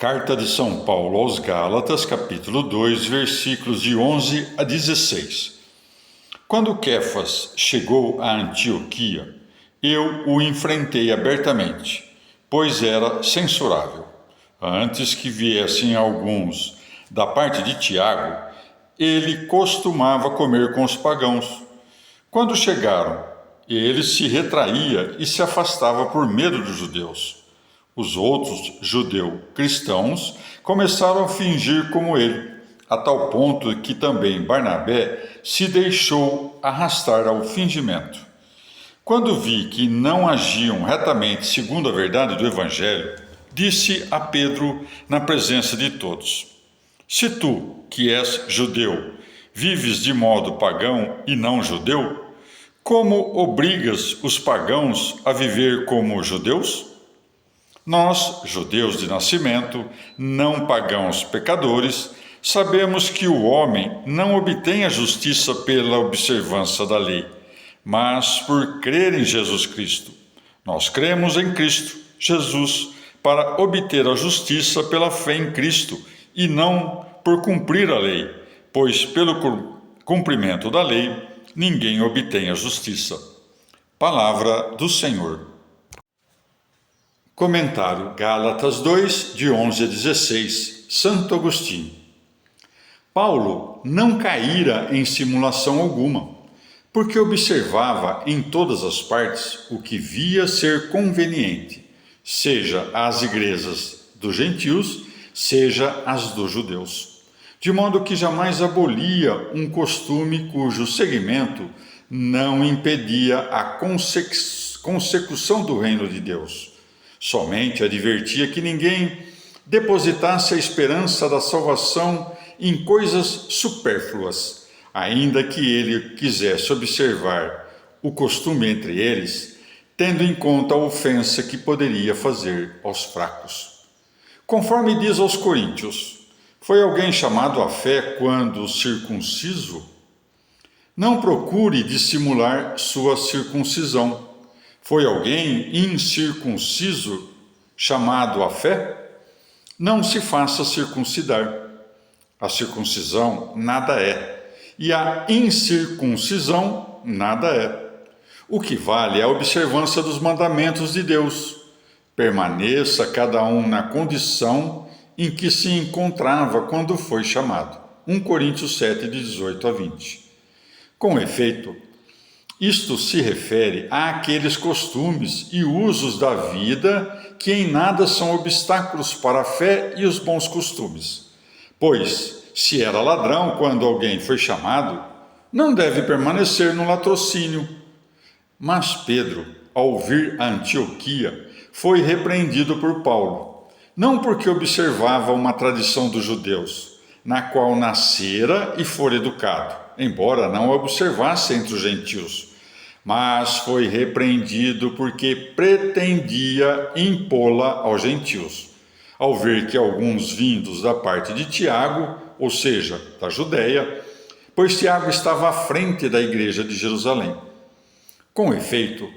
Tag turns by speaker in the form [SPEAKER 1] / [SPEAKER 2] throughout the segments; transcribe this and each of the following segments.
[SPEAKER 1] Carta de São Paulo aos Gálatas, capítulo 2, versículos de 11 a 16. Quando Kéfas chegou a Antioquia, eu o enfrentei abertamente, pois era censurável. Antes que viessem alguns da parte de Tiago, ele costumava comer com os pagãos. Quando chegaram, ele se retraía e se afastava por medo dos judeus. Os outros judeu-cristãos começaram a fingir como ele, a tal ponto que também Barnabé se deixou arrastar ao fingimento. Quando vi que não agiam retamente segundo a verdade do Evangelho, disse a Pedro na presença de todos: Se tu, que és judeu, vives de modo pagão e não judeu, como obrigas os pagãos a viver como judeus? Nós, judeus de nascimento, não pagãos pecadores, sabemos que o homem não obtém a justiça pela observância da lei, mas por crer em Jesus Cristo. Nós cremos em Cristo, Jesus, para obter a justiça pela fé em Cristo e não por cumprir a lei, pois pelo cumprimento da lei ninguém obtém a justiça. Palavra do Senhor. Comentário Gálatas 2, de 11 a 16, Santo Agostinho. Paulo não caíra em simulação alguma, porque observava em todas as partes o que via ser conveniente, seja às igrejas dos gentios, seja às dos judeus, de modo que jamais abolia um costume cujo seguimento não impedia a consecução do reino de Deus. Somente advertia que ninguém depositasse a esperança da salvação em coisas supérfluas, ainda que ele quisesse observar o costume entre eles, tendo em conta a ofensa que poderia fazer aos fracos. Conforme diz aos Coríntios, foi alguém chamado à fé quando circunciso? Não procure dissimular sua circuncisão. Foi alguém incircunciso chamado à fé? Não se faça circuncidar. A circuncisão nada é, e a incircuncisão nada é. O que vale é a observância dos mandamentos de Deus. Permaneça cada um na condição em que se encontrava quando foi chamado. 1 Coríntios 7, de 18 a 20. Com efeito, isto se refere àqueles costumes e usos da vida que em nada são obstáculos para a fé e os bons costumes. Pois, se era ladrão quando alguém foi chamado, não deve permanecer no latrocínio. Mas Pedro, ao vir a Antioquia, foi repreendido por Paulo, não porque observava uma tradição dos judeus, na qual nascera e fora educado, embora não a observasse entre os gentios, mas foi repreendido porque pretendia impô-la aos gentios, ao ver que alguns vindos da parte de Tiago, ou seja, da Judéia, pois Tiago estava à frente da igreja de Jerusalém. Com efeito,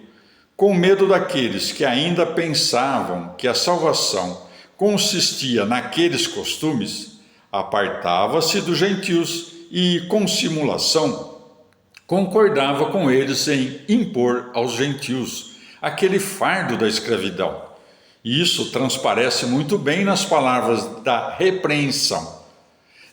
[SPEAKER 1] com medo daqueles que ainda pensavam que a salvação consistia naqueles costumes, apartava-se dos gentios e, com simulação, concordava com eles em impor aos gentios aquele fardo da escravidão. E isso transparece muito bem nas palavras da repreensão.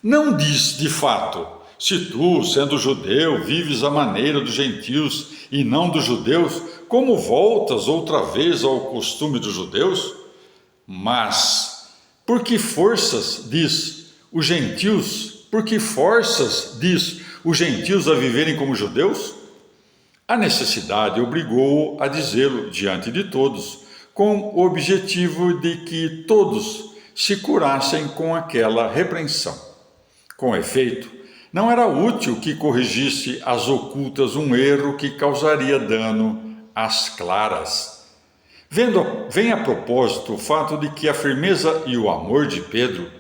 [SPEAKER 1] Não diz, de fato, se tu, sendo judeu, vives à maneira dos gentios e não dos judeus, como voltas outra vez ao costume dos judeus? Mas, por que forças, diz, os gentios, por que forças, diz, os gentios a viverem como judeus? A necessidade obrigou-o a dizê-lo diante de todos, com o objetivo de que todos se curassem com aquela repreensão. Com efeito, não era útil que corrigisse às ocultas um erro que causaria dano às claras. Vem a propósito o fato de que a firmeza e o amor de Pedro,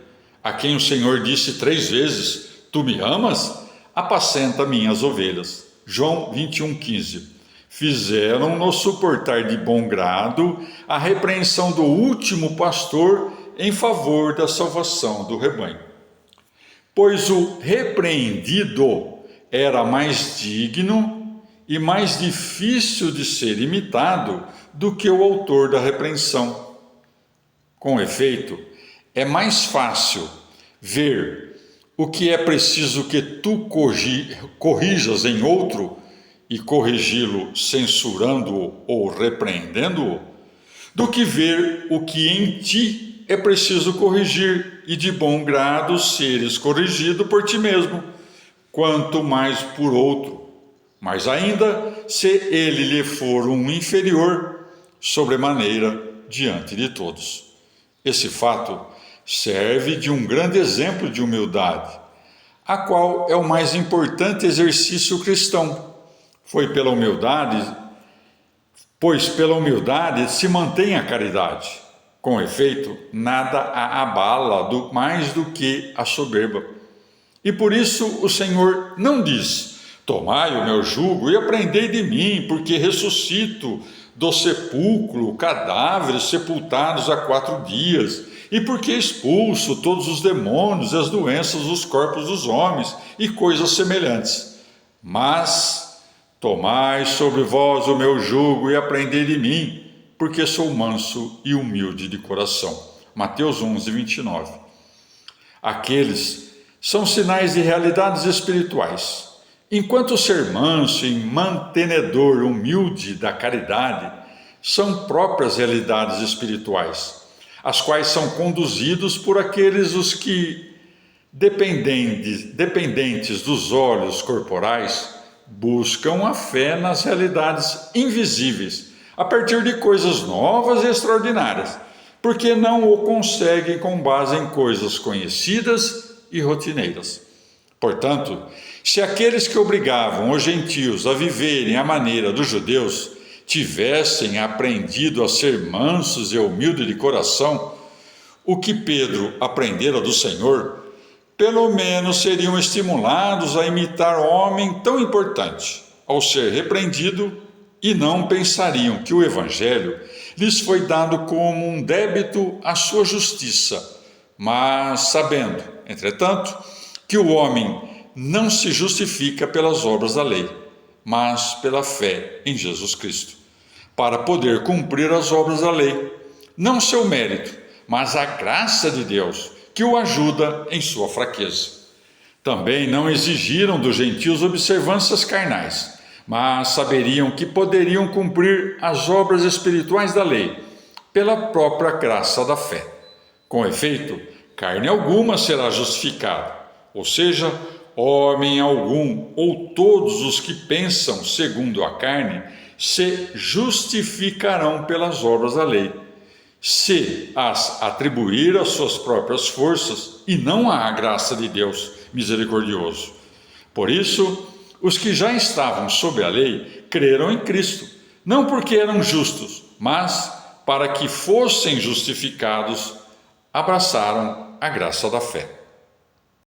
[SPEAKER 1] a quem o Senhor disse 3 vezes, tu me amas? Apacenta minhas ovelhas. João 21,15. Fizeram-no suportar de bom grado a repreensão do último pastor em favor da salvação do rebanho. Pois o repreendido era mais digno e mais difícil de ser imitado do que o autor da repreensão. Com efeito, é mais fácil ver o que é preciso que tu corrijas em outro e corrigi-lo censurando-o ou repreendendo-o, do que ver o que em ti é preciso corrigir e de bom grado seres corrigido por ti mesmo, quanto mais por outro. Mas ainda, se ele lhe for um inferior, sobremaneira diante de todos. Esse fato serve de um grande exemplo de humildade, a qual é o mais importante exercício cristão. Pois pela humildade se mantém a caridade. Com efeito, nada a abala mais do que a soberba. E por isso o Senhor não diz: tomai o meu jugo e aprendei de mim, porque ressuscito do sepulcro cadáveres sepultados há 4 dias, e porque expulso todos os demônios e as doenças dos corpos dos homens, e coisas semelhantes. Mas tomai sobre vós o meu jugo e aprendei de mim, porque sou manso e humilde de coração. Mateus 11, 29. Aqueles são sinais de realidades espirituais. Enquanto ser manso e mantenedor humilde da caridade são próprias realidades espirituais, as quais são conduzidos por aqueles os que, dependentes dos olhos corporais, buscam a fé nas realidades invisíveis, a partir de coisas novas e extraordinárias, porque não o conseguem com base em coisas conhecidas e rotineiras. Portanto, se aqueles que obrigavam os gentios a viverem à maneira dos judeus tivessem aprendido a ser mansos e humildes de coração, o que Pedro aprendera do Senhor, pelo menos seriam estimulados a imitar homem tão importante, ao ser repreendido, e não pensariam que o Evangelho lhes foi dado como um débito à sua justiça, mas sabendo, entretanto, que o homem não se justifica pelas obras da lei, mas pela fé em Jesus Cristo, para poder cumprir as obras da lei, não seu mérito, mas a graça de Deus, que o ajuda em sua fraqueza. Também não exigiram dos gentios observâncias carnais, mas saberiam que poderiam cumprir as obras espirituais da lei, pela própria graça da fé. Com efeito, carne alguma será justificada, ou seja, homem algum ou todos os que pensam segundo a carne se justificarão pelas obras da lei, se as atribuir às suas próprias forças e não à graça de Deus misericordioso. Por isso, os que já estavam sob a lei creram em Cristo, não porque eram justos, mas para que fossem justificados, abraçaram a graça da fé.